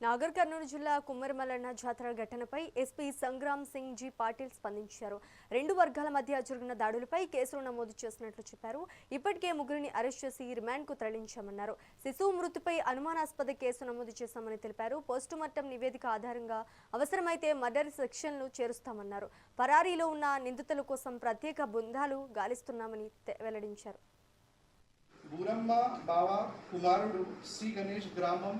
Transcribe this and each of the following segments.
నాగర్ కర్నూలు జిల్లా కుమ్మరిమల్లన్న జాతర ఘటనపై ఎస్పీ సంగ్రామ్ సింగ్ జీ పాటిల్ స్పందించారు. రెండు వర్గాల మధ్య జరిగిన దాడులపై కేసులు నమోదు చేసినట్లు చెప్పారు. ఇప్పటికే ముగ్గురిని అరెస్ట్ చేసి రిమాండ్కు తరలించామన్నారు. శిశువు మృతిపై అనుమానాస్పద కేసు నమోదు చేశామని తెలిపారు. పోస్టుమార్టం నివేదిక ఆధారంగా అవసరమైతే మర్డర్ సెక్షన్లు చేరుస్తామన్నారు. పరారీలో ఉన్న నిందితుల కోసం ప్రత్యేక బృందాలు గాలిస్తున్నామని వెల్లడించారు. బూరమ్మ బావ కుమారుడు శ్రీ గణేష్ గ్రామం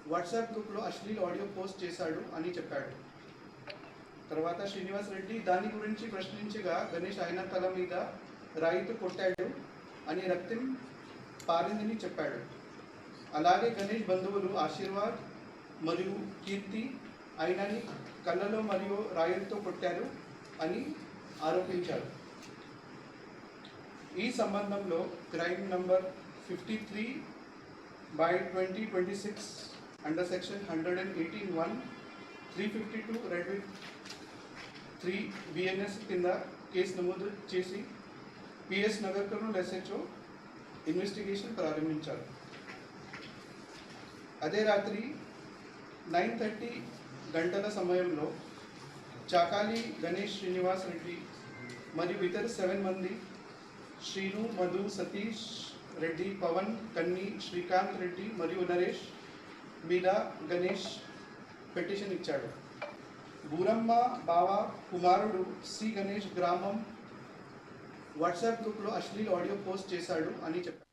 వాట్సాప్ గ్రూప్లో అశ్లీల్ ఆడియో పోస్ట్ చేశాడు అని చెప్పాడు. తర్వాత శ్రీనివాస్ రెడ్డి దాని గురించి ప్రశ్నించగా గణేష్ ఆయన తల మీద రాయితో కొట్టాడు అని రక్తం పారిందని చెప్పాడు. అలాగే గణేష్ బంధువులు ఆశీర్వాద్ మరియు కీర్తి ఆయనని కళ్ళలో మరియు రాయితో కొట్టారు అని ఆరోపించారు. ఈ సంబంధంలో crime number 53/2026 under section 118(1), 352 red with 3 BNS కింద కేసు నమోదు చేసి PS Nagar Kurnool SHO investigation ప్రారంభించారు. అదే రాత్రి 9:30 గంటల సమయంలో చాకాలి గణేష్ శ్రీనివాస్ రెడ్డి మరియు ఇతర 7 మంది శ్రీను, మధు, సతీష్ రెడ్డి, పవన్, కన్ని, శ్రీకాంత్ రెడ్డి మరియు నరేష్ మీద గణేష్ పిటిషన్ ఇచ్చాడు. బూరమ్మ బావ కుమారుడు శ్రీ గణేష్ గ్రామం వాట్సాప్ గ్రూప్లో అశ్లీల్ ఆడియో పోస్ట్ చేశాడు అని చెప్పాడు.